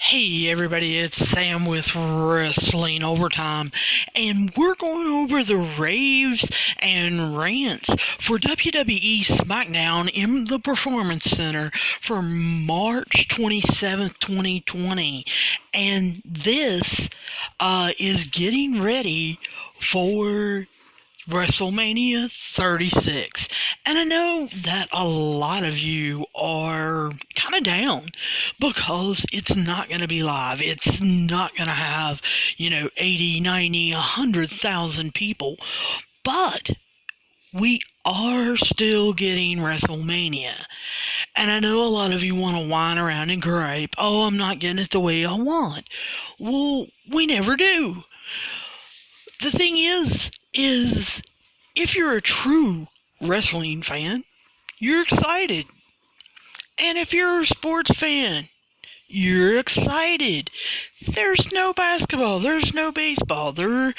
Hey everybody, it's Sam with Wrestling Overtime, and we're going over the Raves and Rants for WWE Smackdown in the Performance Center for March 27th, 2020. And this is getting ready for WrestleMania 36. And I know that a lot of you are kind of down because it's not going to be live. It's not going to have, 80, 90, 100,000 people. But we are still getting WrestleMania. And I know a lot of you want to whine around and gripe, oh, I'm not getting it the way I want. Well, we never do. The thing is if you're a true wrestling fan, you're excited. And if you're a sports fan, you're excited. There's no basketball. There's no baseball. There's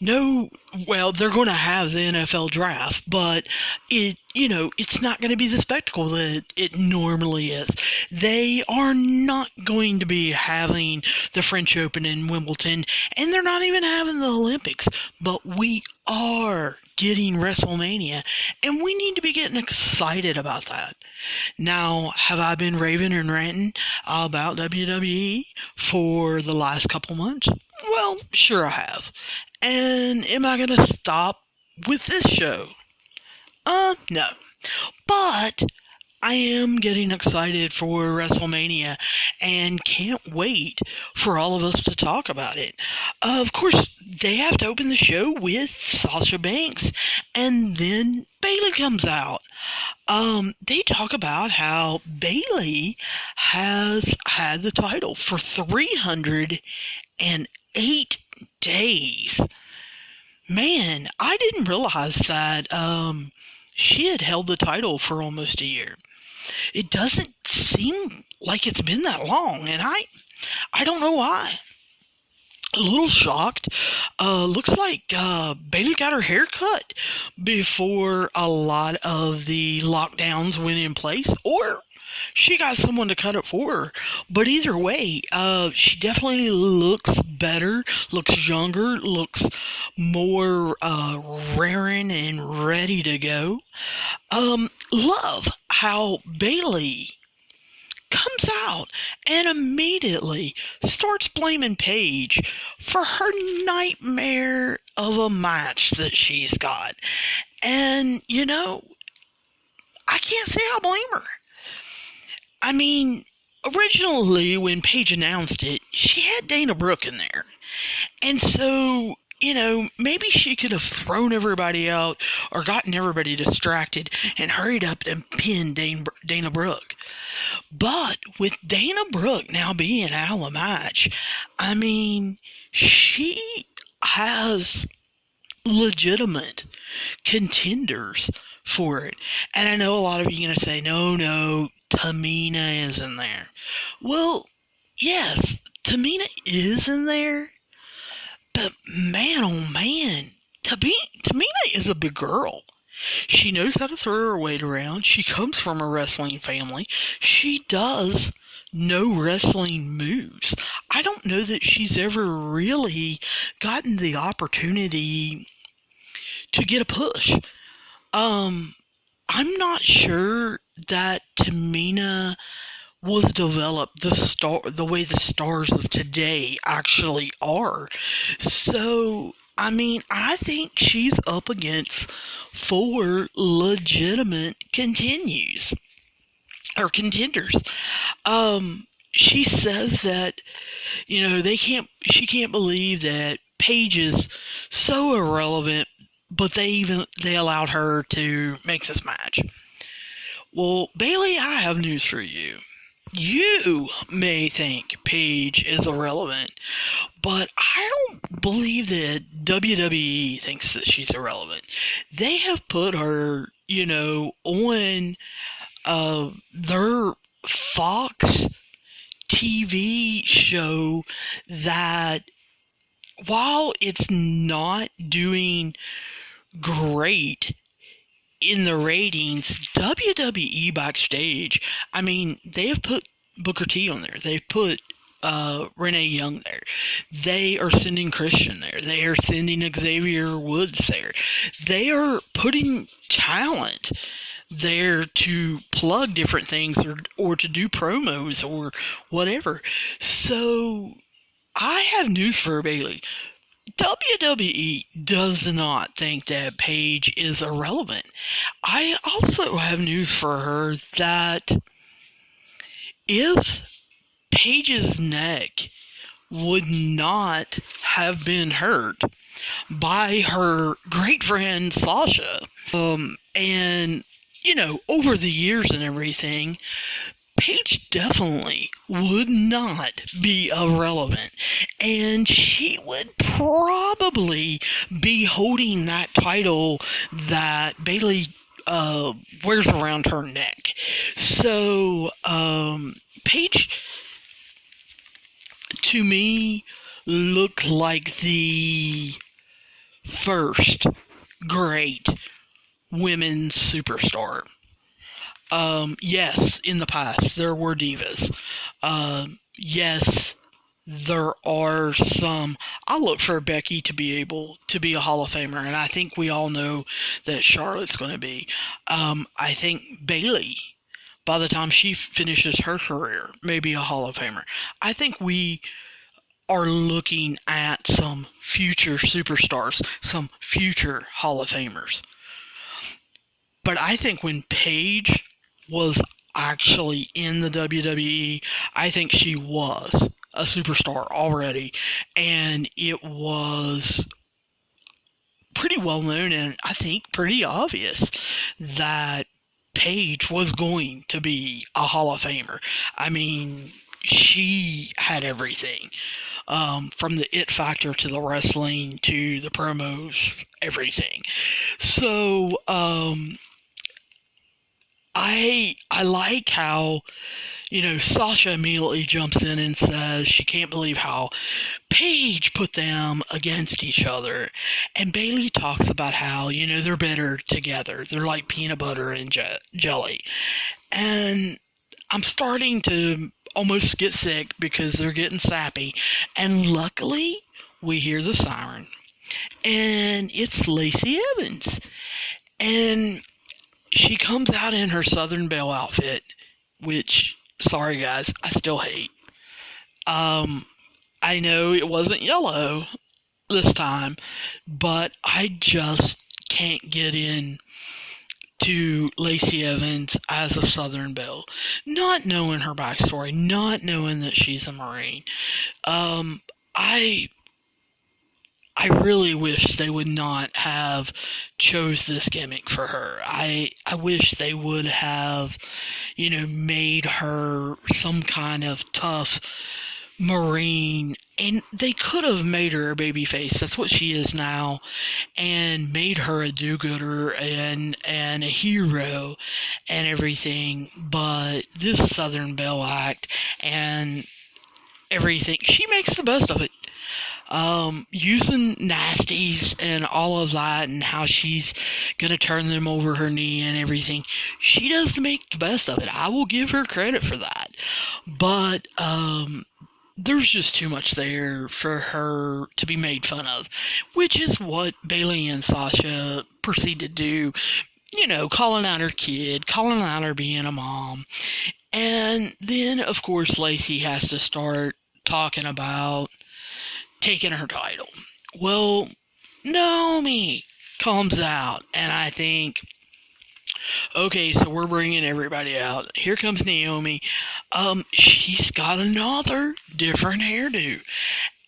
no. Well, they're going to have the NFL draft, but it's not going to be the spectacle that it normally is. They are not going to be having the French Open in Wimbledon, and they're not even having the Olympics. But we are getting WrestleMania, and we need to be getting excited about that. Now, have I been raving and ranting about WWE for the last couple months? Well, sure I have. And am I going to stop with this show? No. But I am getting excited for WrestleMania and can't wait for all of us to talk about it. Of course, they have to open the show with Sasha Banks, and then Bayley comes out. They talk about how Bayley has had the title for 308 days. Man, I didn't realize that she had held the title for almost a year. It doesn't seem like it's been that long, and I don't know why. A little shocked. Looks like Bayley got her hair cut before a lot of the lockdowns went in place, or she got someone to cut it for her. But either way, she definitely looks better, looks younger, looks more raring and ready to go. Love how Bayley comes out and immediately starts blaming Paige for her nightmare of a match that she's got. And, I can't say I blame her. I mean, originally when Paige announced it, she had Dana Brooke in there. And so, maybe she could have thrown everybody out or gotten everybody distracted and hurried up and pinned Dana Brooke. But with Dana Brooke now being out of the match, I mean, she has legitimate contenders for it. And I know a lot of you are going to say, no, Tamina is in there. Well, yes, Tamina is in there. But man, oh man, Tamina is a big girl. She knows how to throw her weight around. She comes from a wrestling family. She does know wrestling moves. I don't know that she's ever really gotten the opportunity to get a push. I'm not sure that Tamina was developed the way the stars of today actually are. So, I mean, I think she's up against 4 legitimate contenders. She says that, she can't believe that Paige is so irrelevant, but they allowed her to make this match. Well, Bayley, I have news for you. You may think Paige is irrelevant, but I don't believe that WWE thinks that she's irrelevant. They have put her, on their Fox TV show that, while it's not doing great in the ratings, WWE backstage, I mean, they have put Booker T on there. They put Renee Young there. They are sending Christian there. They are sending Xavier Woods there. They are putting talent there to plug different things or to do promos or whatever. So I have news for Bayley. WWE does not think that Paige is irrelevant. I also have news for her that if Paige's neck would not have been hurt by her great friend Sasha, and over the years and everything, Paige definitely would not be irrelevant, and she would probably be holding that title that Bayley wears around her neck. So Paige, to me, looked like the first great women's superstar. Yes, in the past, there were divas. Yes, there are some. I look for Becky to be able to be a Hall of Famer, and I think we all know that Charlotte's going to be. I think Bayley, by the time she finishes her career, may be a Hall of Famer. I think we are looking at some future superstars, some future Hall of Famers. But I think when Paige was actually in the WWE, I think she was a superstar already, and it was pretty well known and I think pretty obvious that Paige was going to be a Hall of Famer. I mean, she had everything, from the it factor to the wrestling to the promos, everything. So I like how, Sasha immediately jumps in and says she can't believe how Paige put them against each other. And Bayley talks about how, they're better together. They're like peanut butter and jelly. And I'm starting to almost get sick because they're getting sappy. And luckily, we hear the siren. And it's Lacey Evans. And she comes out in her Southern Belle outfit, which, sorry guys, I still hate. I know it wasn't yellow this time, but I just can't get in to Lacey Evans as a Southern Belle. Not knowing her backstory, not knowing that she's a Marine. I really wish they would not have chose this gimmick for her. I wish they would have, made her some kind of tough Marine, and they could have made her a babyface. That's what she is now, and made her a do-gooder and a hero and everything. But this Southern Belle act and everything, she makes the best of it. Using nasties and all of that and how she's gonna turn them over her knee and everything, she does make the best of it. I will give her credit for that. But there's just too much there for her to be made fun of, which is what Bayley and Sasha proceed to do. Calling out her kid, calling out her being a mom. And then, of course, Lacey has to start talking about taking her title. Well, Naomi comes out, and I think, okay, so we're bringing everybody out. Here comes Naomi. She's got another different hairdo,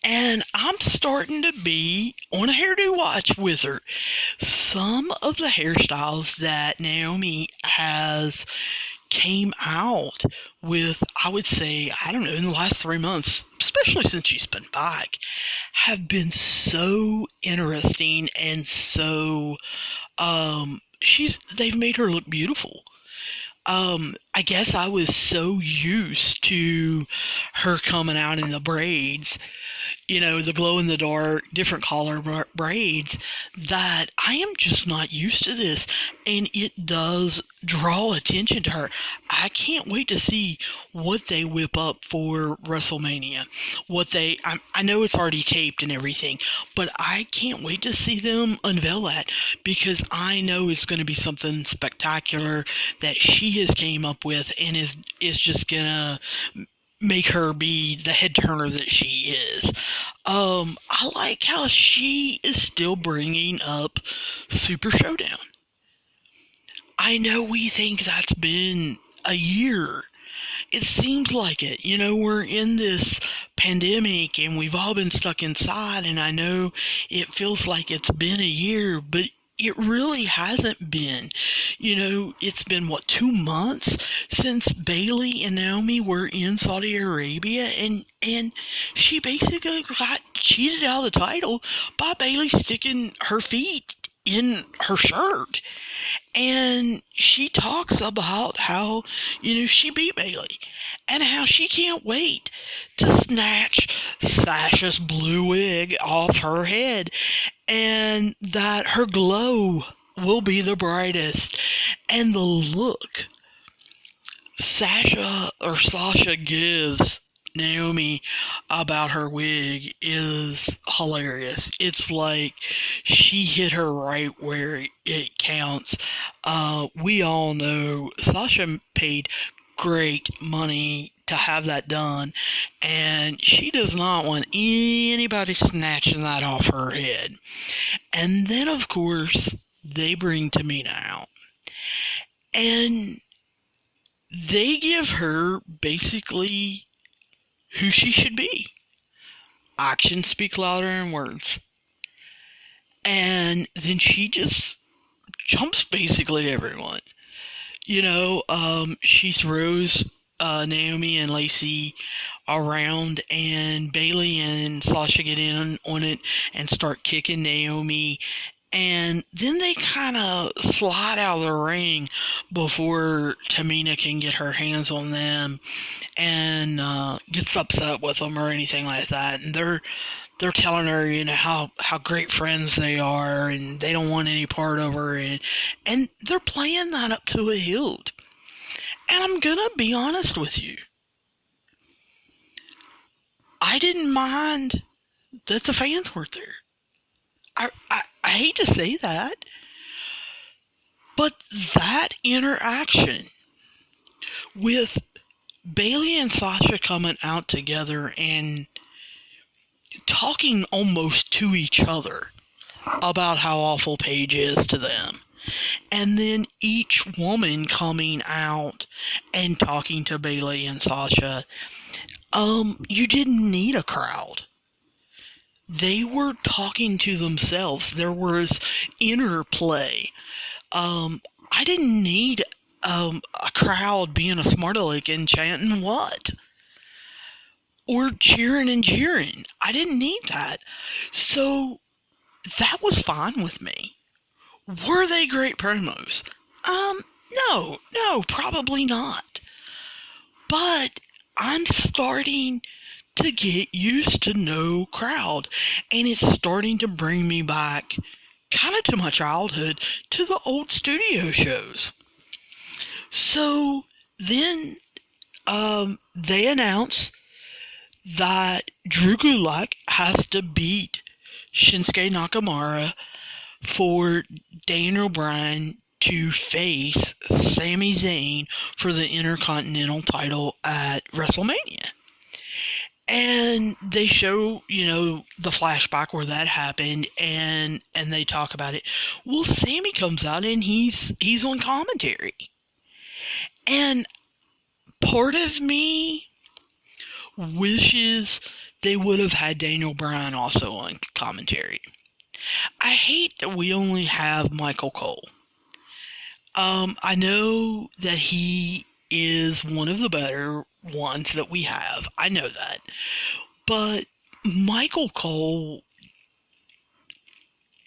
and I'm starting to be on a hairdo watch with her. Some of the hairstyles that Naomi has came out with, I would say, I don't know, in the last 3 months, especially since she's been back, have been so interesting and so, they've made her look beautiful. I guess I was so used to her coming out in the braids, the glow in the dark, different color braids, that I am just not used to this. And it does draw attention to her. I can't wait to see what they whip up for WrestleMania. I know it's already taped and everything, but I can't wait to see them unveil that, because I know it's going to be something spectacular that she has came up with, and is just gonna make her be the head turner that she is. I like how she is still bringing up Super Showdown. I know we think that's been a year. It seems like it. We're in this pandemic and we've all been stuck inside, and I know it feels like it's been a year, but it really hasn't been. It's been, 2 months since Bayley and Naomi were in Saudi Arabia, and she basically got cheated out of the title by Bayley sticking her feet in her shirt. And she talks about how, she beat Bayley, and how she can't wait to snatch Sasha's blue wig off her head, and that her glow will be the brightest. And the look Sasha gives Naomi about her wig is hilarious. It's like she hit her right where it counts. We all know Sasha paid great money to have that done, and she does not want anybody snatching that off her head. And then, of course, they bring Tamina out, and they give her basically who she should be. Actions speak louder than words. And then she just jumps basically everyone. She throws Naomi and Lacey around, and Bayley and Sasha get in on it and start kicking Naomi. And then they kind of slide out of the ring before Tamina can get her hands on them and gets upset with them or anything like that. And they're telling her, how great friends they are, and they don't want any part of her. And they're playing that up to a hilt. And I'm going to be honest with you. I didn't mind that the fans weren't there. I hate to say that, but that interaction with Bayley and Sasha coming out together and talking almost to each other about how awful Paige is to them, and then each woman coming out and talking to Bayley and Sasha, you didn't need a crowd. They were talking to themselves. There was interplay. I didn't need a crowd being a smart aleck and chanting what? Or cheering and jeering. I didn't need that. So that was fine with me. Were they great promos? No, probably not. But I'm starting to get used to no crowd, and it's starting to bring me back kind of to my childhood, to the old studio shows. So then they announce that Drew Gulak has to beat Shinsuke Nakamura for Daniel Bryan to face Sami Zayn for the Intercontinental title at WrestleMania. And they show, the flashback where that happened, and they talk about it. Well, Sammy comes out and he's on commentary. And part of me wishes they would have had Daniel Bryan also on commentary. I hate that we only have Michael Cole. I know that he is one of the better ones that we have. I know that. But Michael Cole,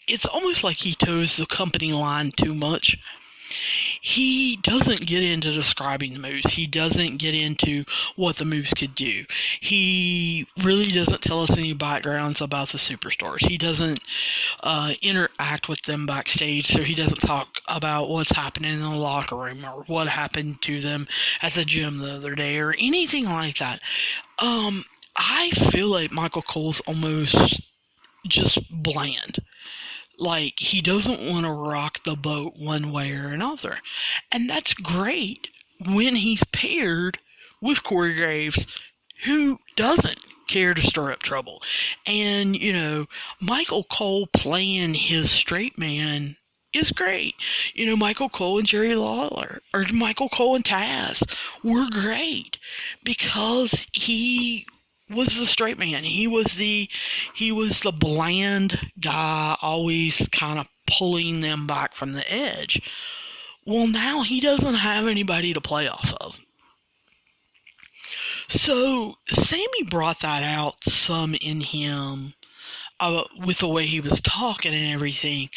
it's almost like he toes the company line too much. He doesn't get into describing the moves. He doesn't get into what the moves could do. He really doesn't tell us any backgrounds about the superstars. He doesn't interact with them backstage, so he doesn't talk about what's happening in the locker room or what happened to them at the gym the other day or anything like that. I feel like Michael Cole's almost just bland. Like, he doesn't want to rock the boat one way or another. And that's great when he's paired with Corey Graves, who doesn't care to stir up trouble. And, Michael Cole playing his straight man is great. Michael Cole and Jerry Lawler, or Michael Cole and Taz were great because he was the straight man. He was the bland guy, always kind of pulling them back from the edge. Well, now he doesn't have anybody to play off of. So Sammy brought that out some in him with the way he was talking and everything.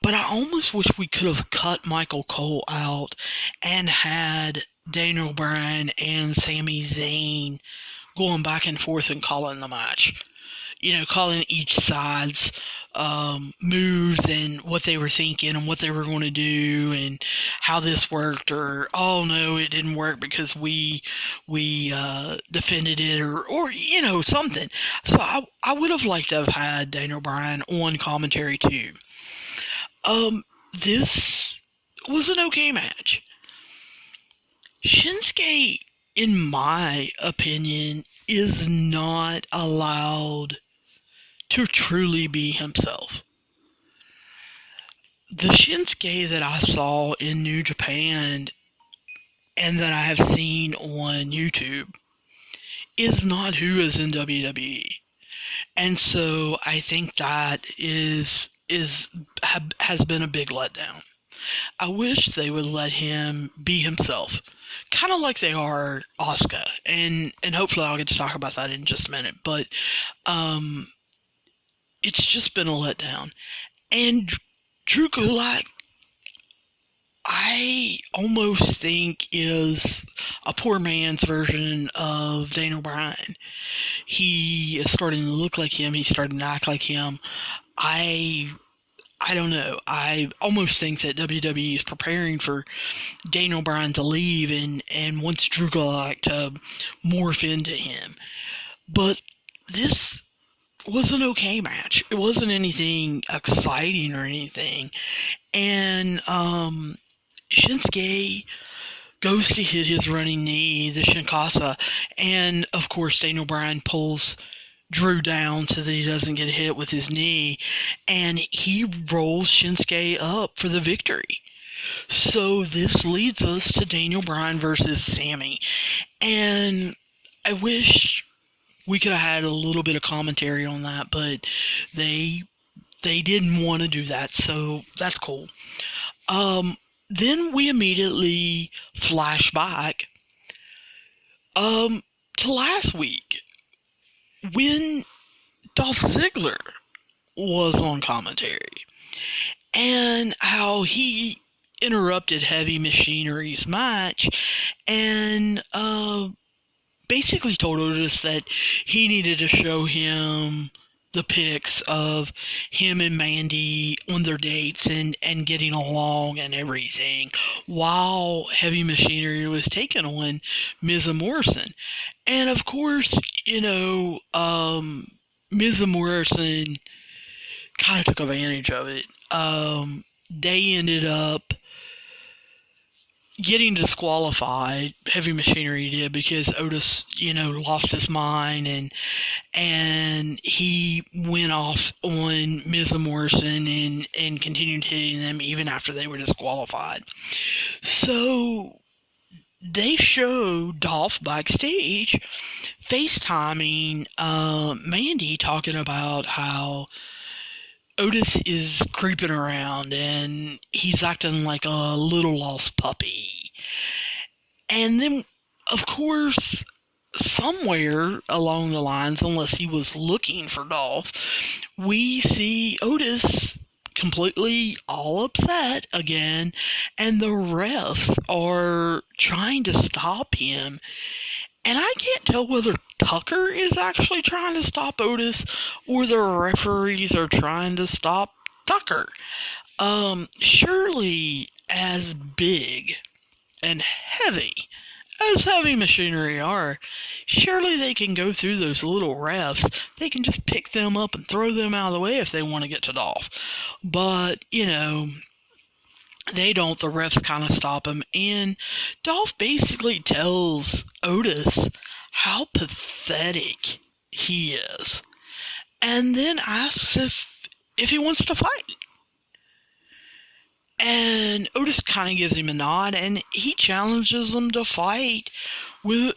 But I almost wish we could have cut Michael Cole out and had Daniel Bryan and Sami Zayn going back and forth and calling the match. Calling each side's moves and what they were thinking and what they were going to do and how this worked, or, oh no, it didn't work because we defended it, or something. So I would have liked to have had Daniel Bryan on commentary too. This was an okay match. Shinsuke, in my opinion, is not allowed to truly be himself. The Shinsuke that I saw in New Japan and that I have seen on YouTube is not who is in WWE. And so I think that has been a big letdown. I wish they would let him be himself, kind of like they are Asuka, and hopefully I'll get to talk about that in just a minute. But it's just been a letdown. And Drew Gulak, I almost think, is a poor man's version of Daniel Bryan. He is starting to look like him. He's starting to act like him. I don't know. I almost think that WWE is preparing for Daniel Bryan to leave and wants Drew Gulak to morph into him. But this was an okay match. It wasn't anything exciting or anything. And Shinsuke goes to hit his running knee, the Shinkasa, and of course Daniel Bryan pulls Drew down so that he doesn't get hit with his knee, and he rolls Shinsuke up for the victory. So this leads us to Daniel Bryan versus Sammy, and I wish we could have had a little bit of commentary on that, but they didn't want to do that, so that's cool. Then we immediately flash back to last week, when Dolph Ziggler was on commentary, and how he interrupted Heavy Machinery's match and basically told Otis that he needed to show him the pics of him and Mandy on their dates and getting along and everything, while Heavy Machinery was taking on Miz and Morrison. And of course, Miz and Morrison kind of took advantage of it. They ended up getting disqualified, Heavy Machinery did, because Otis, lost his mind and he went off on Miz and Morrison and continued hitting them even after they were disqualified. So they show Dolph backstage FaceTiming Mandy, talking about how Otis is creeping around and he's acting like a little lost puppy. And then, of course, somewhere along the lines, unless he was looking for Dolph, we see Otis completely all upset again, and the refs are trying to stop him. And I can't tell whether Tucker is actually trying to stop Otis or the referees are trying to stop Tucker. Surely as big and heavy as heavy machinery are, surely they can go through those little refs. They can just pick them up and throw them out of the way if they want to get to Dolph. But, they don't. The refs kind of stop him. And Dolph basically tells Otis how pathetic he is. And then asks if he wants to fight. And Otis kind of gives him a nod, and he challenges him to fight with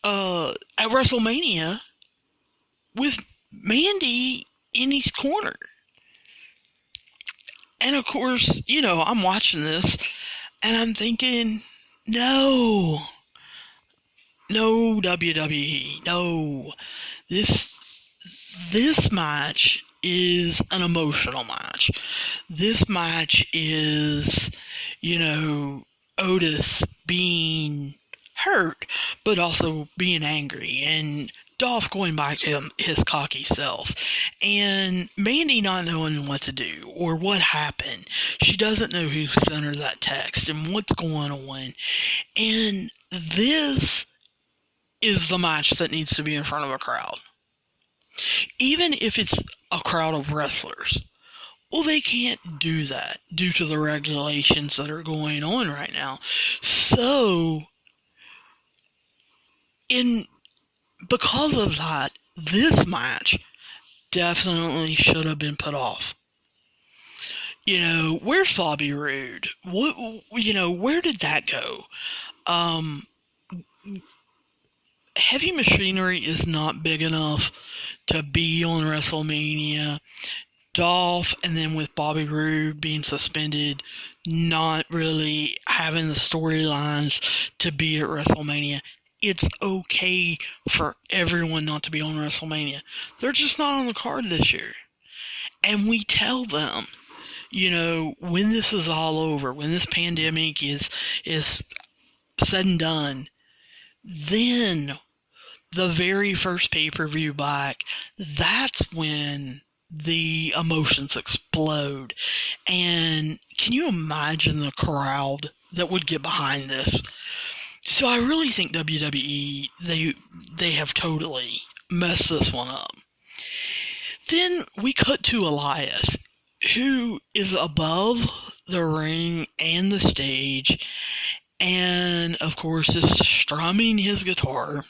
at WrestleMania with Mandy in his corner. And of course, I'm watching this, and I'm thinking, no WWE, no. This match is an emotional match. This match is, Otis being hurt, but also being angry, and Dolph going back to his cocky self, and Mandy not knowing what to do or what happened. She doesn't know who sent her that text and what's going on. And this is the match that needs to be in front of a crowd. Even if it's a crowd of wrestlers. Well, they can't do that due to the regulations that are going on right now. So, because of that, this match definitely should have been put off. Where's Bobby Roode? Where did that go? Heavy machinery is not big enough to be on WrestleMania. Dolph, and then with Bobby Roode being suspended, not really having the storylines to be at WrestleMania. It's okay for everyone not to be on WrestleMania. They're just not on the card this year. And we tell them, when this is all over, when this pandemic is said and done, then the very first pay-per-view back, that's when the emotions explode. And can you imagine the crowd that would get behind this? So I really think WWE, they have totally messed this one up. Then we cut to Elias, who is above the ring and the stage, and of course is strumming his guitar,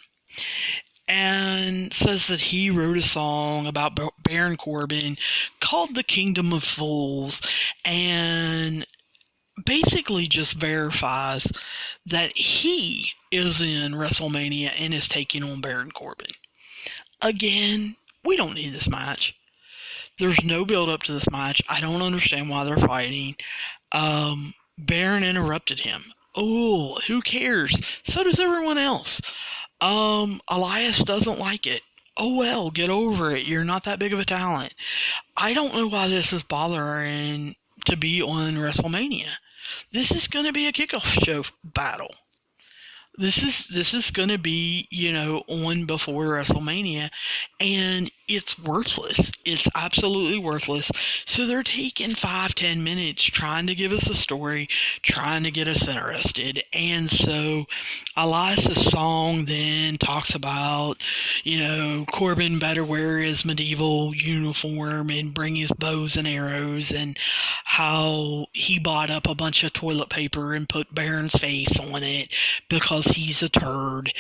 and says that he wrote a song about Baron Corbin called The Kingdom of Fools, and basically just verifies that he is in WrestleMania and is taking on Baron Corbin. Again, we don't need this match. There's no build up to this match. I don't understand why they're fighting. Baron interrupted him. Oh, who cares? So does everyone else. Elias doesn't like it. Oh well, get over it. You're not that big of a talent. I don't know why this is bothering to be on WrestleMania. This is going to be a kickoff show battle. This is going to be, on before WrestleMania, and it's worthless. It's absolutely worthless. So they're taking 5-10 minutes trying to give us a story, trying to get us interested. And so Elias' song then talks about, Corbin better wear his medieval uniform and bring his bows and arrows, and how he bought up a bunch of toilet paper and put Baron's face on it because he's a turd,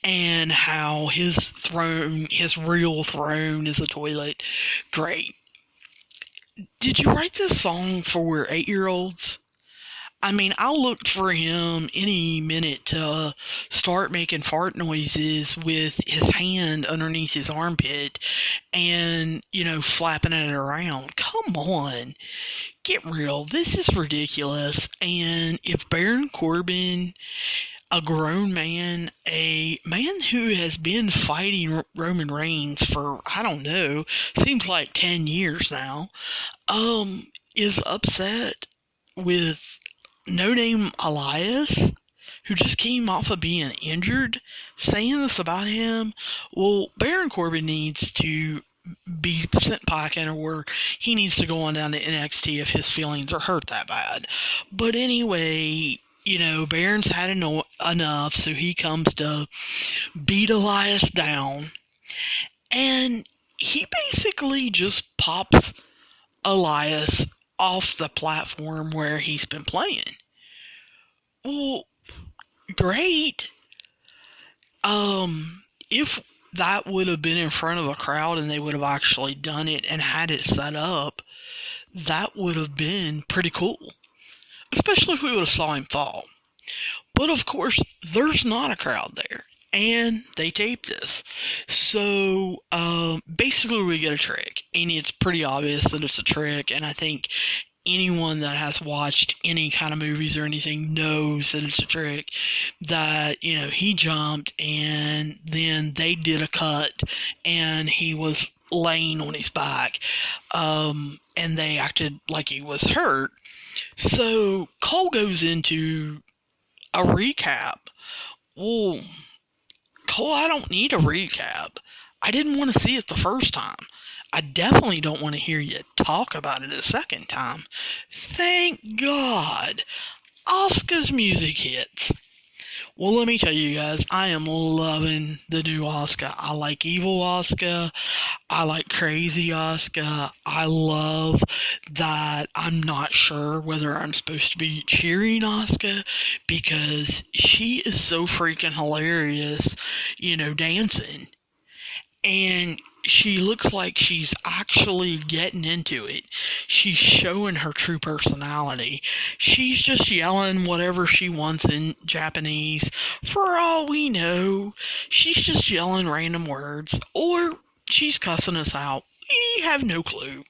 and how his real throne is a toilet. Great. Did you write this song for 8-year-olds? I mean, I looked for him any minute to start making fart noises with his hand underneath his armpit and, flapping it around. Come on. Get real. This is ridiculous. And if Baron Corbin, a grown man, a man who has been fighting Roman Reigns for, I don't know, seems like 10 years now, is upset with No Name Elias, who just came off of being injured, saying this about him. Well, Baron Corbin needs to be sent packing, or he needs to go on down to NXT if his feelings are hurt that bad. But anyway, Baron's had enough, so he comes to beat Elias down, and he basically just pops Elias off the platform where he's been playing. Well, great. If that would have been in front of a crowd and they would have actually done it and had it set up, that would have been pretty cool. Especially if we would have saw him fall. But of course, there's not a crowd there. And they taped this. So, basically we get a trick. And it's pretty obvious that it's a trick. And I think anyone that has watched any kind of movies or anything knows that it's a trick. That, he jumped and then they did a cut and he was laying on his back. And they acted like he was hurt. So Cole goes into a recap. Well, Cole, I don't need a recap. I didn't want to see it the first time. I definitely don't want to hear you talk about it a second time. Thank God. Asuka's music hits. Well, let me tell you guys, I am loving the new Asuka. I like evil Asuka. I like crazy Asuka. I love that I'm not sure whether I'm supposed to be cheering Asuka because she is so freaking hilarious, dancing. And she looks like she's actually getting into it. She's showing her true personality. She's just yelling whatever she wants in Japanese. For all we know, she's just yelling random words. Or she's cussing us out. We have no clue.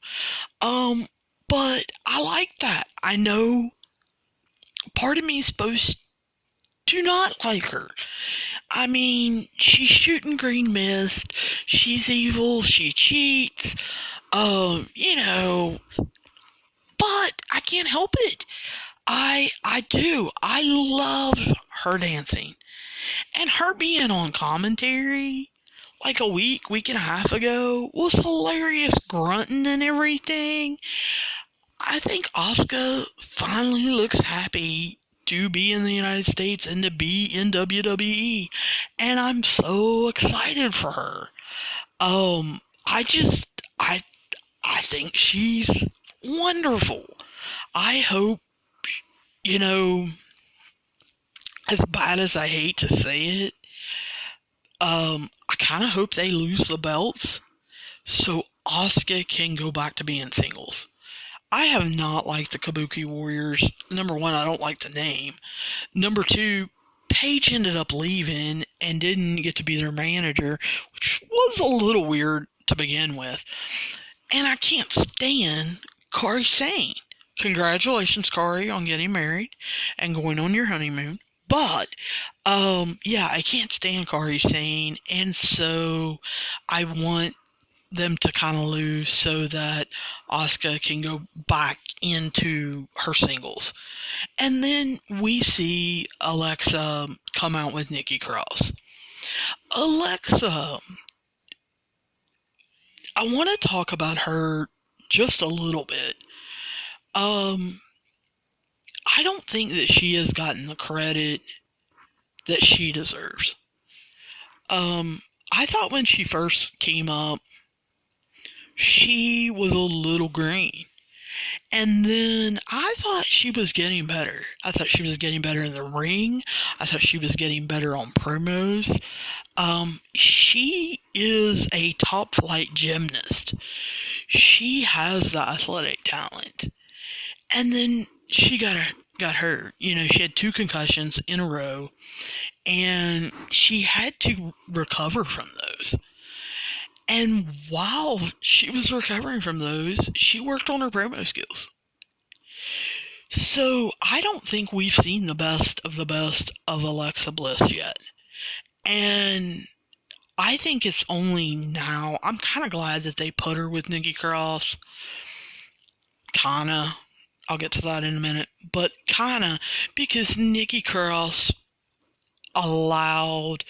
But I like that. I know part of me is supposed to not like her. I mean, she's shooting green mist. She's evil. She cheats. But I can't help it. I do. I love her dancing. And her being on commentary like a week and a half ago was hilarious, grunting and everything. I think Asuka finally looks happy to be in the United States and to be in WWE, and I'm so excited for her. I think she's wonderful. I hope, as bad as I hate to say it, I kind of hope they lose the belts so Asuka can go back to being singles. I have not liked the Kabuki Warriors. Number one, I don't like the name. Number two, Paige ended up leaving and didn't get to be their manager, which was a little weird to begin with. And I can't stand Kairi Sane. Congratulations, Kairi, on getting married and going on your honeymoon. But, I can't stand Kairi Sane, and so I want them to kind of lose so that Asuka can go back into her singles. And then we see Alexa come out with Nikki Cross. Alexa, I want to talk about her just a little bit. I don't think that she has gotten the credit that she deserves. I thought when she first came up, she was a little green. And then I thought she was getting better. I thought she was getting better in the ring. I thought she was getting better on promos. She is a top flight gymnast. She has the athletic talent. And then she got hurt. She had 2 concussions in a row. And she had to recover from those. And while she was recovering from those, she worked on her promo skills. So I don't think we've seen the best of Alexa Bliss yet. And I think it's only now, I'm kind of glad that they put her with Nikki Cross. kinda. I'll get to that in a minute. But kinda, because Nikki Cross allowed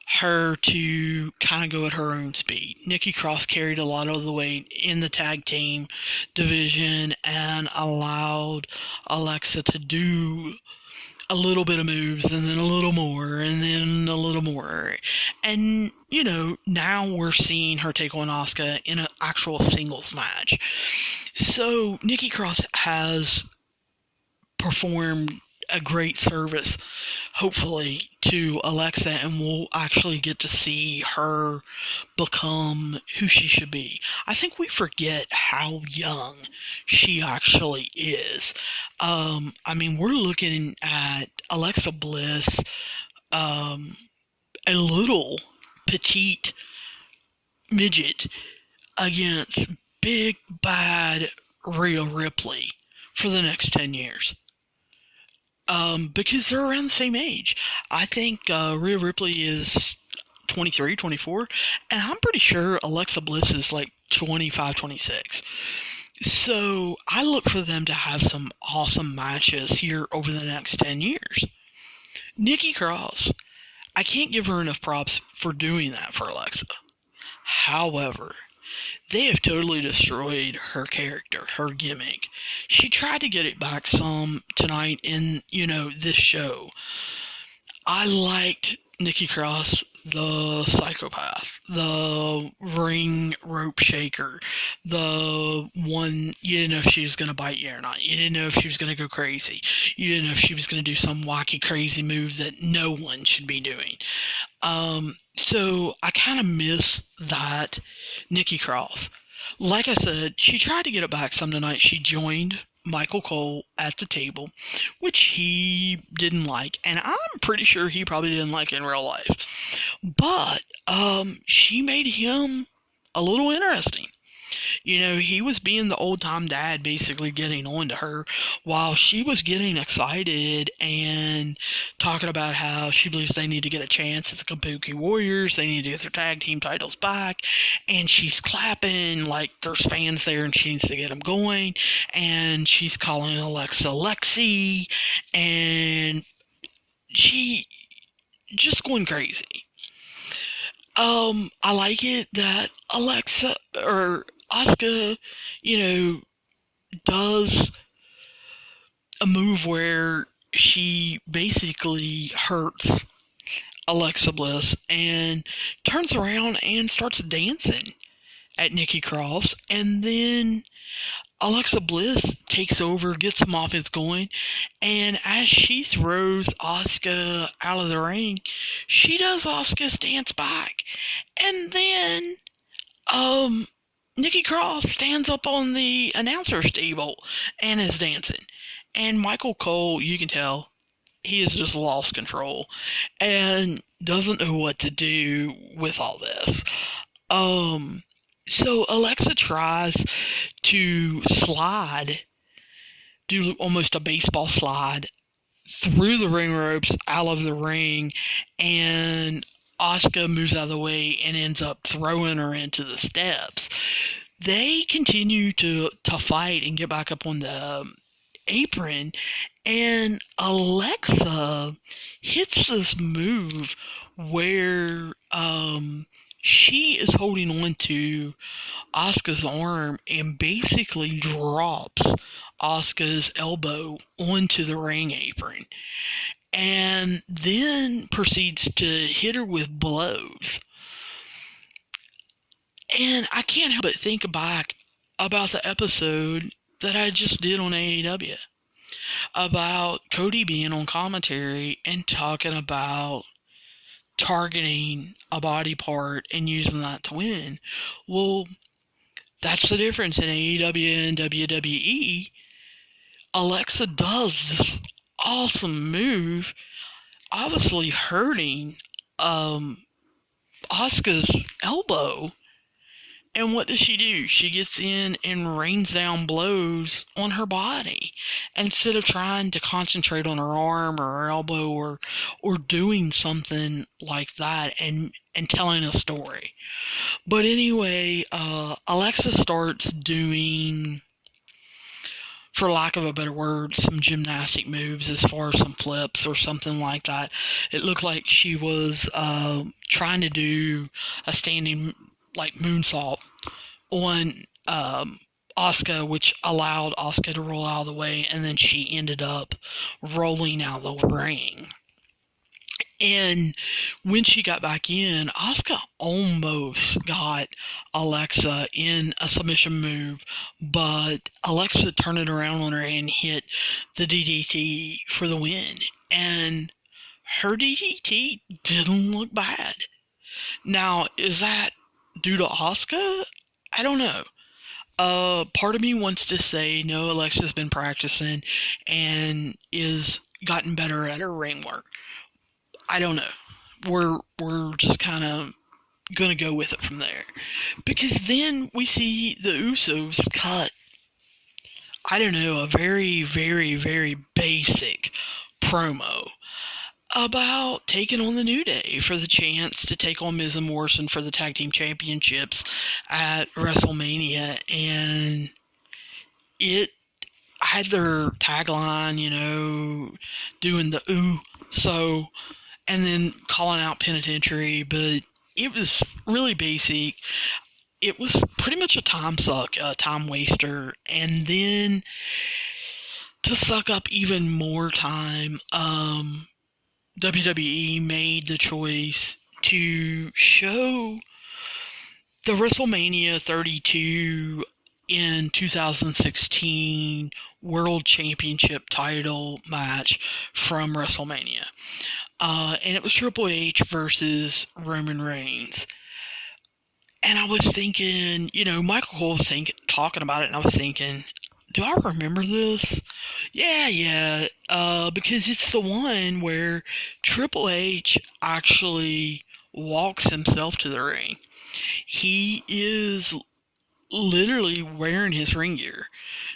her to kind of go at her own speed. Nikki Cross carried a lot of the weight in the tag team division and allowed Alexa to do a little bit of moves and then a little more and then a little more. And, now we're seeing her take on Asuka in an actual singles match. So Nikki Cross has performed a great service, hopefully, to Alexa, and we'll actually get to see her become who she should be. I think we forget how young she actually is. We're looking at Alexa Bliss, a little petite midget against big bad Rhea Ripley for the next 10 years. Because they're around the same age. I think Rhea Ripley is 23, 24, and I'm pretty sure Alexa Bliss is like 25, 26. So I look for them to have some awesome matches here over the next 10 years. Nikki Cross, I can't give her enough props for doing that for Alexa. However, they have totally destroyed her character, her gimmick. She tried to get it back some tonight in, this show. I liked Nikki Cross, the psychopath, the ring rope shaker, the one you didn't know if she was going to bite you or not. You didn't know if she was going to go crazy. You didn't know if she was going to do some wacky, crazy move that no one should be doing. So I kind of miss that Nikki Cross. Like I said, she tried to get it back some tonight. She joined Michael Cole at the table, which he didn't like, and I'm pretty sure he probably didn't like in real life. But she made him a little interesting. He was being the old-time dad, basically getting on to her while she was getting excited and talking about how she believes they need to get a chance at the Kabuki Warriors. They need to get their tag team titles back. And she's clapping like there's fans there and she needs to get them going. And she's calling Alexa Lexi. And she just going crazy. I like it that Alexa, or Asuka, does a move where she basically hurts Alexa Bliss and turns around and starts dancing at Nikki Cross, and then Alexa Bliss takes over, gets him off his going, and as she throws Asuka out of the ring, she does Asuka's dance back. And then, Nikki Cross stands up on the announcer's table and is dancing. And Michael Cole, you can tell, he has just lost control and doesn't know what to do with all this. So Alexa tries to do almost a baseball slide through the ring ropes, out of the ring, and Asuka moves out of the way and ends up throwing her into the steps. They continue to fight and get back up on the apron, and Alexa hits this move where she is holding on to Asuka's arm and basically drops Asuka's elbow onto the ring apron, and then proceeds to hit her with blows. And I can't help but think back about the episode that I just did on AEW about Cody being on commentary and talking about targeting a body part and using that to win. Well, that's the difference in AEW and WWE. Alexa does this awesome move, obviously hurting Asuka's elbow. And what does she do? She gets in and rains down blows on her body instead of trying to concentrate on her arm or her elbow or doing something like that and telling a story. But anyway, Alexa starts doing for lack of a better word, some gymnastic moves as far as some flips or something like that. It looked like she was trying to do a standing like moonsault on Asuka, which allowed Asuka to roll out of the way, and then she ended up rolling out of the ring. And when she got back in, Asuka almost got Alexa in a submission move, but Alexa turned it around on her and hit the DDT for the win. And her DDT didn't look bad. Now, is that due to Asuka? I don't know. Part of me wants to say no, Alexa's been practicing and is gotten better at her ring work. I don't know. We're just kind of gonna go with it from there, because then we see the Usos cut, I don't know, a very, very, very basic promo about taking on the New Day for the chance to take on Miz and Morrison for the tag team championships at WrestleMania, and it had their tagline, doing the ooh so, and then calling out penitentiary, but it was really basic. It was pretty much a time suck, a time waster, and then to suck up even more time, WWE made the choice to show the WrestleMania 32 in 2016 World Championship title match from WrestleMania. And it was Triple H versus Roman Reigns. And I was thinking, Michael Cole was talking about it, and I was thinking, do I remember this? Yeah, because it's the one where Triple H actually walks himself to the ring. He is literally wearing his ring gear.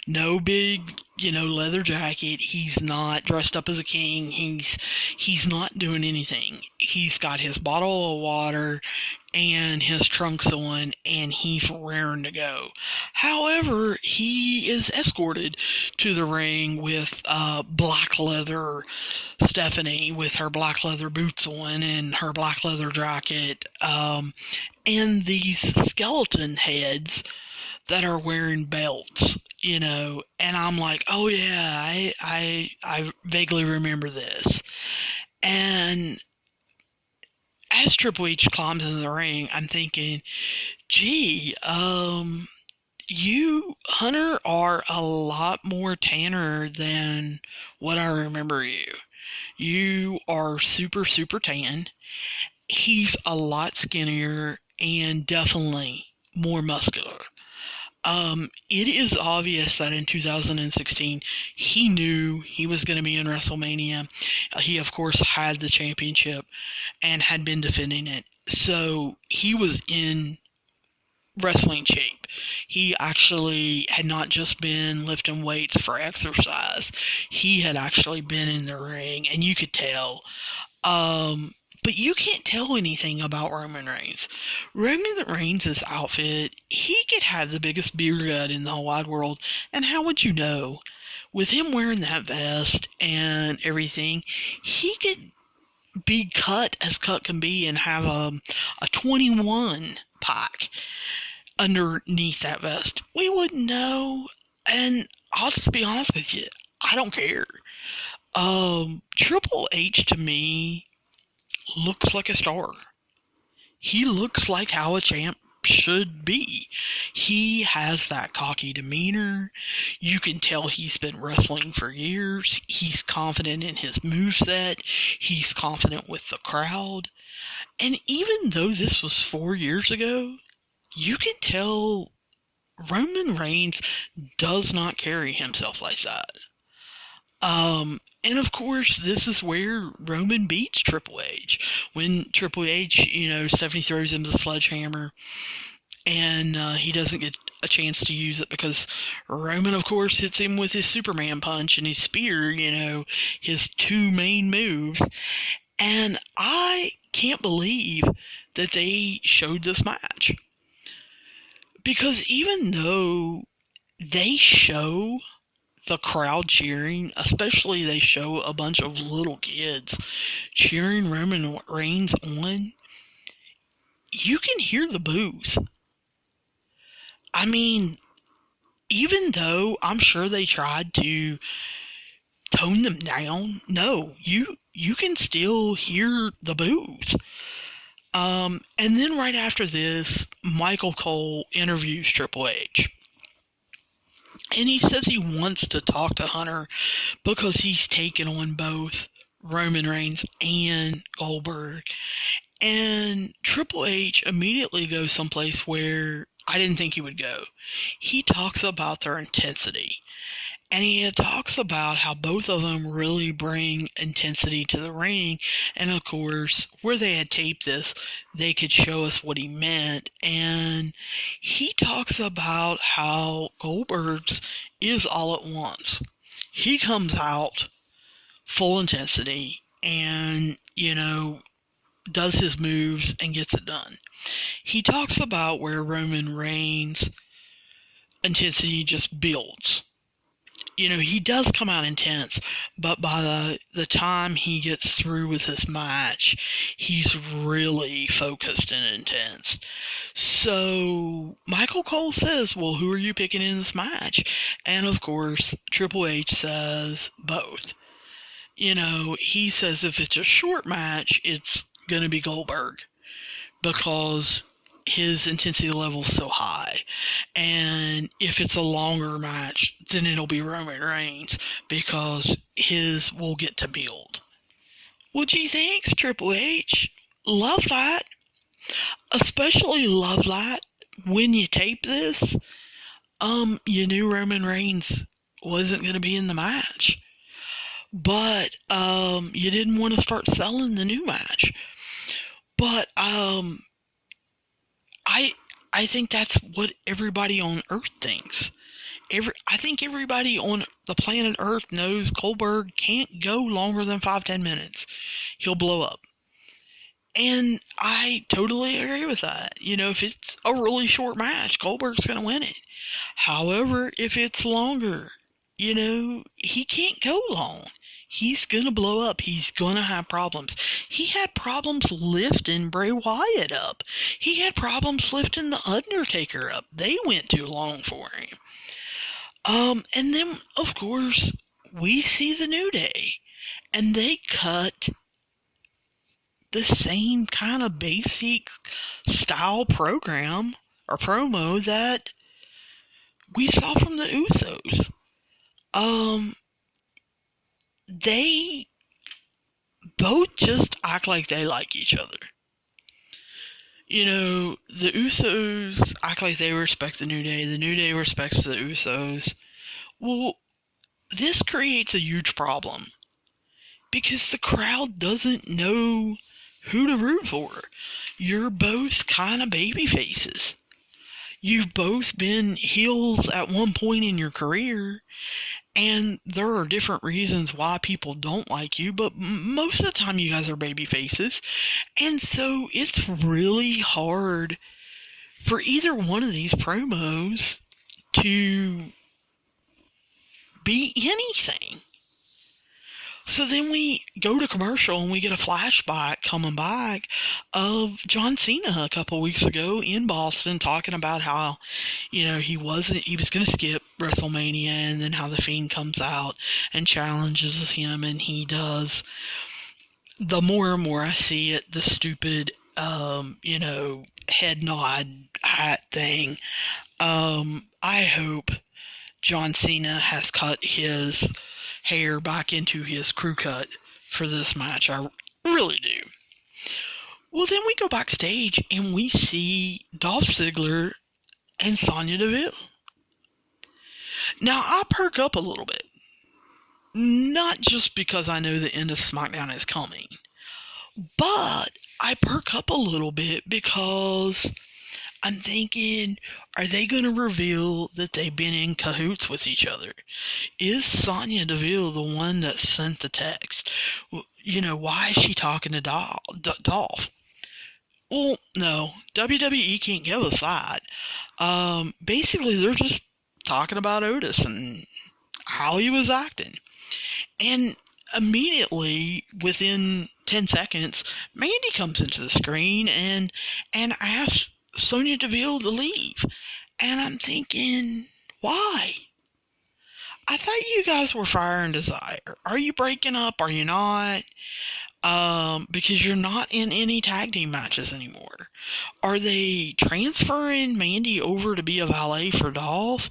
No big, leather jacket. He's not dressed up as a king. He's not doing anything. He's got his bottle of water and his trunks on, and he's raring to go. However, he is escorted to the ring with black leather Stephanie with her black leather boots on and her black leather jacket, and these skeleton heads that are wearing belts, and I'm like, oh yeah, I vaguely remember this. And as Triple H climbs into the ring, I'm thinking, gee, you, Hunter, are a lot more tanner than what I remember you. You are super, super tan. He's a lot skinnier and definitely more muscular. It is obvious that in 2016, he knew he was going to be in WrestleMania. He, of course, had the championship and had been defending it. So he was in wrestling shape. He actually had not just been lifting weights for exercise. He had actually been in the ring, and you could tell. But you can't tell anything about Roman Reigns. Roman Reigns' outfit, he could have the biggest beer gut in the whole wide world, and how would you know? With him wearing that vest and everything, he could be cut as cut can be and have a 21 pack underneath that vest. We wouldn't know, and I'll just be honest with you, I don't care. Triple H to me looks like a star. He looks like how a champ should be. He has that cocky demeanor. You can tell he's been wrestling for years. He's confident in his moveset. He's confident with the crowd. And even though this was 4 years ago, you can tell Roman Reigns does not carry himself like that. And of course, this is where Roman beats Triple H. When Triple H, Stephanie throws him the sledgehammer, and he doesn't get a chance to use it because Roman, of course, hits him with his Superman punch and his spear, his two main moves. And I can't believe that they showed this match. Because even though they show the crowd cheering, especially they show a bunch of little kids cheering Roman Reigns on, you can hear the boos. I mean, even though I'm sure they tried to tone them down, no, you can still hear the boos. And then right after this, Michael Cole interviews Triple H. And he says he wants to talk to Hunter because he's taken on both Roman Reigns and Goldberg. And Triple H immediately goes someplace where I didn't think he would go. He talks about their intensity. And he talks about how both of them really bring intensity to the ring. And of course, where they had taped this, they could show us what he meant. And he talks about how Goldberg's is all at once. He comes out full intensity and, does his moves and gets it done. He talks about where Roman Reigns' intensity just builds. He does come out intense, but by the time he gets through with his match, he's really focused and intense. So Michael Cole says, well, who are you picking in this match? And of course, Triple H says both. He says if it's a short match, it's going to be Goldberg because his intensity level is so high. And if it's a longer match, then it'll be Roman Reigns because his will get to build. Well, gee, thanks, Triple H. Love that. Especially love that when you tape this, you knew Roman Reigns wasn't going to be in the match. But you didn't want to start selling the new match. But I think that's what everybody on Earth thinks. I think everybody on the planet Earth knows Goldberg can't go longer than 5-10 minutes. He'll blow up. And I totally agree with that. If it's a really short match, Goldberg's going to win it. However, if it's longer, he can't go long. He's going to blow up. He's going to have problems. He had problems lifting Bray Wyatt up. He had problems lifting The Undertaker up. They went too long for him. And then, of course, we see the New Day. And they cut the same kind of basic style program or promo that we saw from the Usos. They both just act like they like each other. The Usos act like they respect the New Day. The New Day respects the Usos. Well, this creates a huge problem because the crowd doesn't know who to root for. You're both kind of baby faces. You've both been heels at one point in your career. And there are different reasons why people don't like you, but most of the time you guys are baby faces. And so it's really hard for either one of these promos to be anything. So then we go to commercial and we get a flashback coming back of John Cena a couple weeks ago in Boston talking about how, he was going to skip WrestleMania, and then how The Fiend comes out and challenges him, and he does. The more and more I see it, the stupid, head nod hat thing. I hope John Cena has cut his hair back into his crew cut for this match. I really do. Well, then we go backstage and we see Dolph Ziggler and Sonya Deville. Now, I perk up a little bit. Not just because I know the end of Smackdown is coming, but I perk up a little bit because I'm thinking, are they going to reveal that they've been in cahoots with each other? Is Sonya Deville the one that sent the text? Why is she talking to Dolph? Well, no, WWE can't give us that. Basically, they're just talking about Otis, and how he was acting. And immediately, within 10 seconds, Mandy comes into the screen and asks Sonya Deville to leave. And I'm thinking, why? I thought you guys were fire and desire. Are you breaking up? Are you not? Because you're not in any tag team matches anymore. Are they transferring Mandy over to be a valet for Dolph?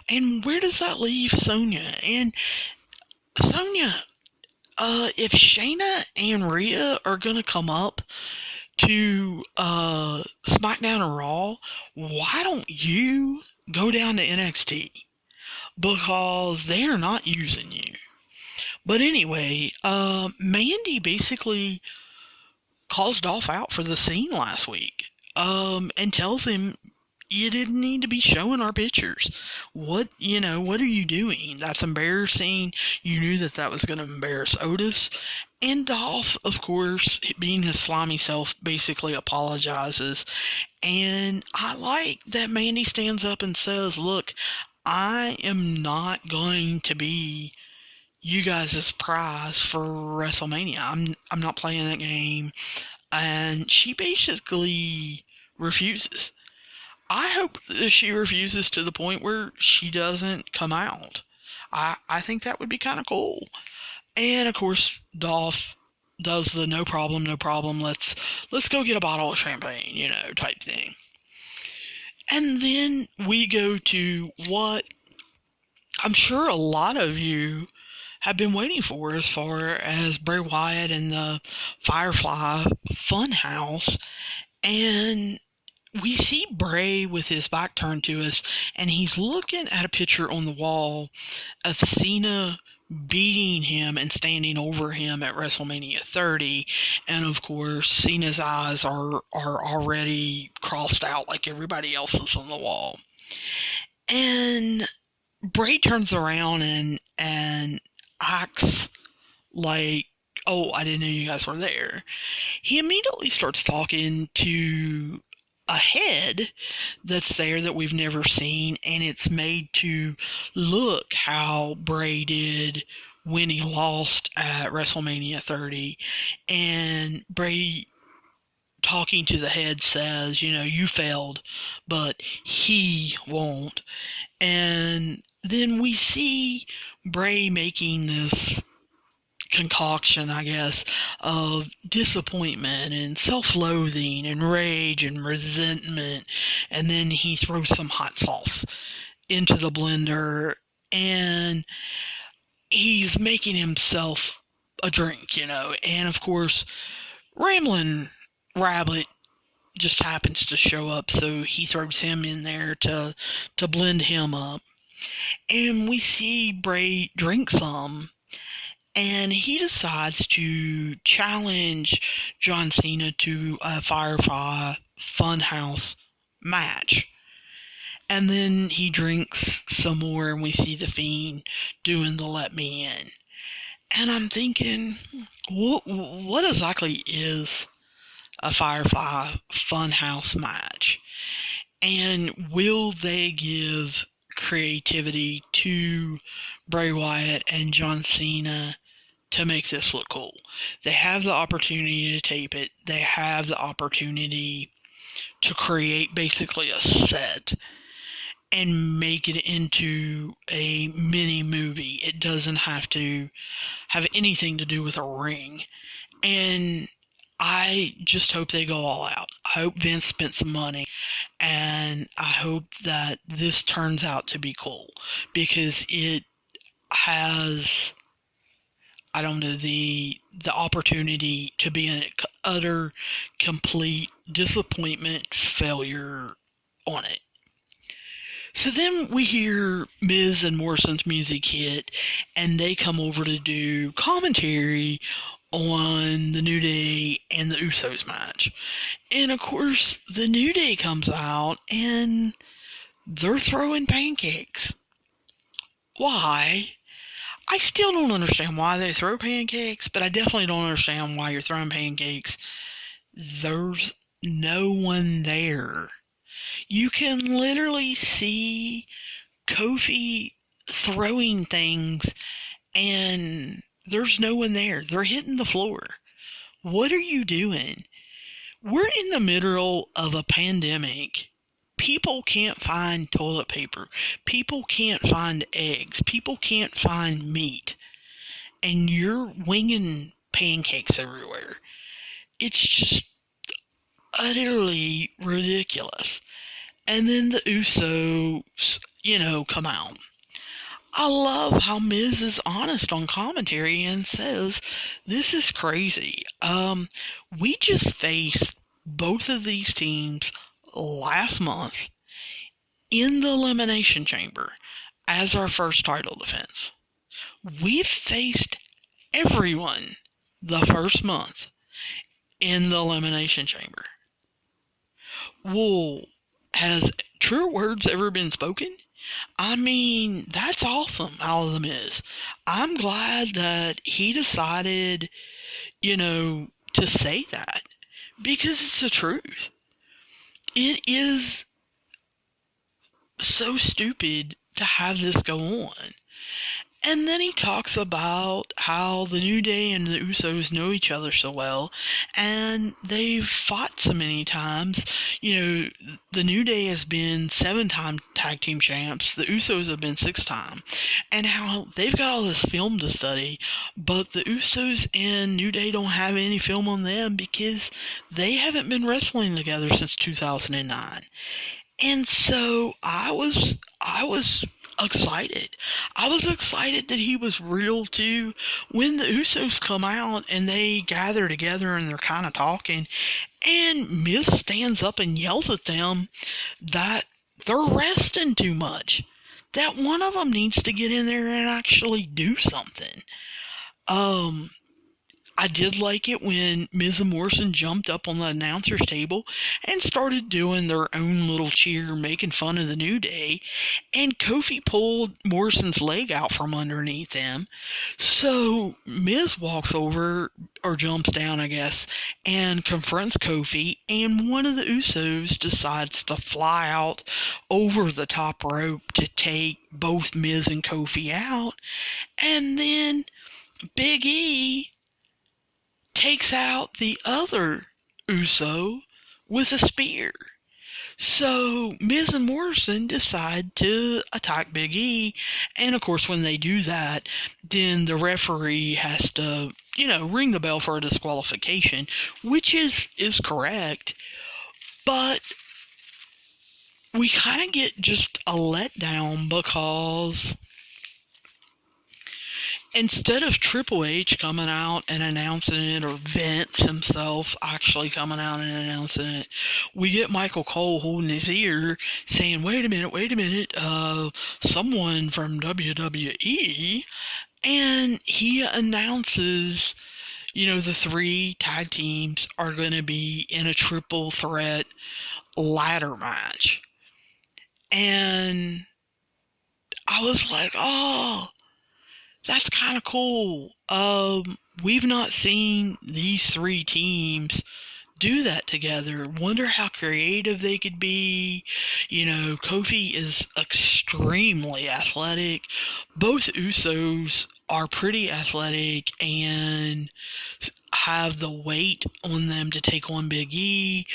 And where does that leave Sonya? And Sonya, if Shayna and Rhea are gonna come up to SmackDown or Raw, why don't you go down to NXT? Because they are not using you. But anyway, Mandy basically calls Dolph out for the scene last week, and tells him, you didn't need to be showing our pictures. What are you doing? That's embarrassing. You knew that was going to embarrass Otis. And Dolph, of course, being his slimy self, basically apologizes. And I like that Mandy stands up and says, look, I am not going to be you guys' prize for WrestleMania. I'm not playing that game. And she basically refuses. I hope that she refuses to the point where she doesn't come out. I think that would be kind of cool. And of course, Dolph does the no problem, let's go get a bottle of champagne, type thing. And then we go to what I'm sure a lot of you have been waiting for, as far as Bray Wyatt and the Firefly Funhouse. And we see Bray with his back turned to us, and he's looking at a picture on the wall of Cena beating him and standing over him at WrestleMania 30. And of course, Cena's eyes are already crossed out like everybody else's on the wall. And Bray turns around and acts like, oh, I didn't know you guys were there. He immediately starts talking to a head that's there that we've never seen, and it's made to look how Bray did when he lost at WrestleMania 30. And Bray, talking to the head, says, you failed, but he won't. And then we see Bray making this concoction, I guess, of disappointment and self-loathing and rage and resentment. And then he throws some hot sauce into the blender, and he's making himself a drink, And of course, Ramblin' Rabbit just happens to show up, so he throws him in there to blend him up. And we see Bray drink some, and he decides to challenge John Cena to a Firefly Funhouse match. And then he drinks some more, and we see The Fiend doing the let me in. And I'm thinking, what exactly is a Firefly Funhouse match? And will they give creativity to Bray Wyatt and John Cena to make this look cool? They have the opportunity to tape it. They have the opportunity to create basically a set and make it into a mini movie. It doesn't have to have anything to do with a ring. And I just hope they go all out. I hope Vince spent some money, and I hope that this turns out to be cool, because it has, I don't know, the opportunity to be an utter, complete disappointment failure on it. So then we hear Miz and Morrison's music hit, and they come over to do commentary on the New Day and the Usos match. And of course, the New Day comes out, and they're throwing pancakes. Why? I still don't understand why they throw pancakes, but I definitely don't understand why you're throwing pancakes. There's no one there. You can literally see Kofi throwing things and there's no one there. They're hitting the floor. What are you doing? We're in the middle of a pandemic. People can't find toilet paper. People can't find eggs. People can't find meat. And you're winging pancakes everywhere. It's just utterly ridiculous. And then the Usos, come out. I love how Miz is honest on commentary and says, this is crazy. We just faced both of these teams last month in the Elimination Chamber as our first title defense. We've faced everyone the first month in the Elimination Chamber. Well, has truer words ever been spoken? I mean, that's awesome out of The Miz. I'm glad that he decided, to say that. Because it's the truth. It is so stupid to have this go on. And then he talks about how the New Day and the Usos know each other so well, and they've fought so many times. The New Day has been 7-time tag team champs, the Usos have been 6-time, and how they've got all this film to study, but the Usos and New Day don't have any film on them because they haven't been wrestling together since 2009. And so I was excited. I was excited that he was real too. When the Usos come out and they gather together and they're kind of talking, and Miz stands up and yells at them that they're resting too much. That one of them needs to get in there and actually do something. I did like it when Miz and Morrison jumped up on the announcer's table and started doing their own little cheer, making fun of the New Day, and Kofi pulled Morrison's leg out from underneath him. So Miz walks over, or jumps down, I guess, and confronts Kofi, and one of the Usos decides to fly out over the top rope to take both Miz and Kofi out, and then Big E takes out the other Uso with a spear. So Miz and Morrison decide to attack Big E, and of course when they do that, then the referee has to, ring the bell for a disqualification, which is correct, but we kind of get just a letdown because instead of Triple H coming out and announcing it, or Vince himself actually coming out and announcing it, we get Michael Cole holding his ear saying, wait a minute, someone from WWE, and he announces, the 3 tag teams are going to be in a triple threat ladder match. And I was like, oh, that's kind of cool. We've not seen these 3 teams do that together. Wonder how creative they could be. Kofi is extremely athletic. Both Usos are pretty athletic and have the weight on them to take on Big E.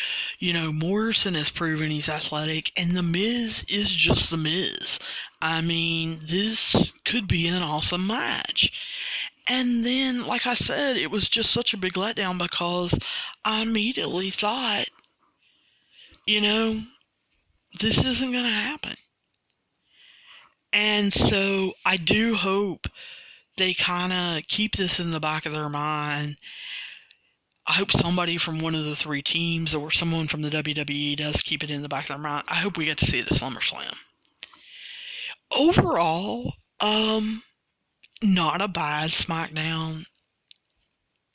Morrison has proven he's athletic, and The Miz is just The Miz. I mean, this could be an awesome match. And then, like I said, it was just such a big letdown because I immediately thought, this isn't going to happen. And so I do hope they kind of keep this in the back of their mind. I hope somebody from one of the 3 teams or someone from the WWE does keep it in the back of their mind. I hope we get to see it at SummerSlam. Overall, not a bad Smackdown.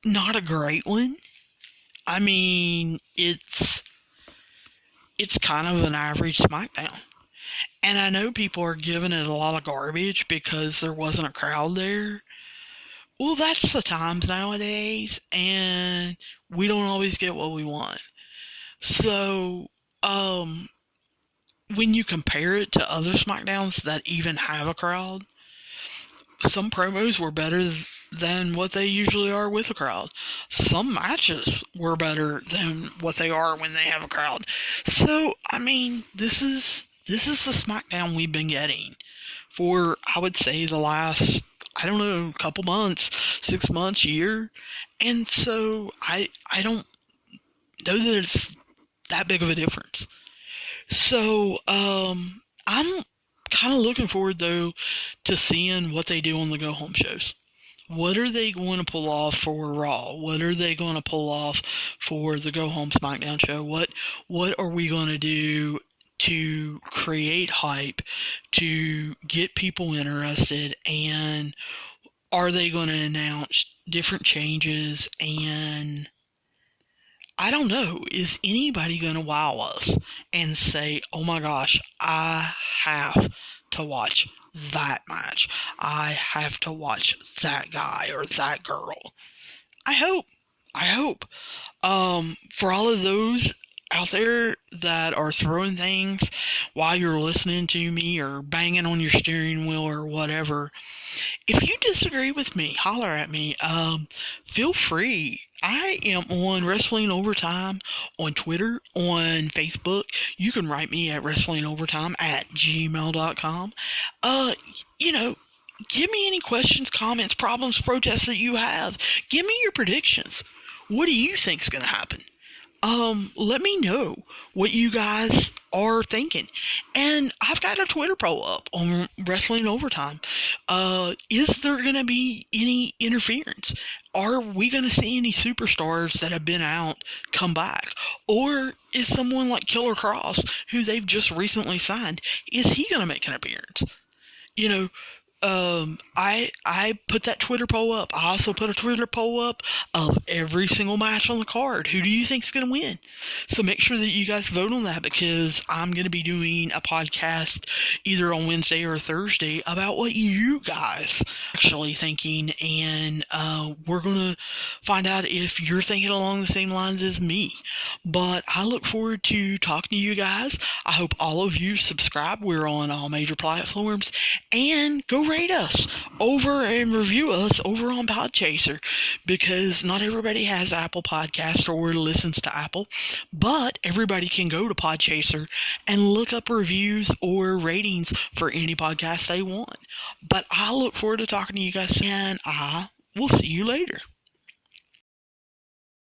Not a great one. I mean, it's kind of an average Smackdown. And I know people are giving it a lot of garbage because there wasn't a crowd there. Well, that's the times nowadays, and we don't always get what we want. So, when you compare it to other SmackDowns that even have a crowd, some promos were better than what they usually are with a crowd. Some matches were better than what they are when they have a crowd. So, I mean, this is the SmackDown we've been getting for, I would say, the last, I don't know, couple months, 6 months, year. And so I don't know that it's that big of a difference. So I'm kind of looking forward, though, to seeing what they do on the go-home shows. What are they going to pull off for Raw? What are they going to pull off for the go-home SmackDown show? What are we going to do to create hype, to get people interested, and are they going to announce different changes? And I don't know, is anybody going to wow us and say, oh my gosh, I have to watch that match. I have to watch that guy or that girl. I hope. For all of those out there that are throwing things while you're listening to me or banging on your steering wheel or whatever, if you disagree with me, holler at me. Feel free. I am on Wrestling Overtime on Twitter, on Facebook. You can write me at wrestlingovertime@gmail.com. Give me any questions, comments, problems, protests that you have. Give me your predictions. What do you think's going to happen? Let me know what you guys are thinking. And I've got a Twitter poll up on Wrestling Overtime. Is there going to be any interference? Are we going to see any superstars that have been out come back? Or is someone like Killer Cross, who they've just recently signed, is he going to make an appearance? I put that Twitter poll up. I also put a Twitter poll up of every single match on the card. Who do you think's going to win? So make sure that you guys vote on that, because I'm going to be doing a podcast either on Wednesday or Thursday about what you guys are actually thinking, and we're going to find out if you're thinking along the same lines as me. But I look forward to talking to you guys. I hope all of you subscribe. We're on all major platforms, and go rate us over and review us over on Podchaser, because not everybody has Apple Podcast or listens to Apple, but everybody can go to Podchaser and look up reviews or ratings for any podcast they want. But I look forward to talking to you guys, and I will see you later.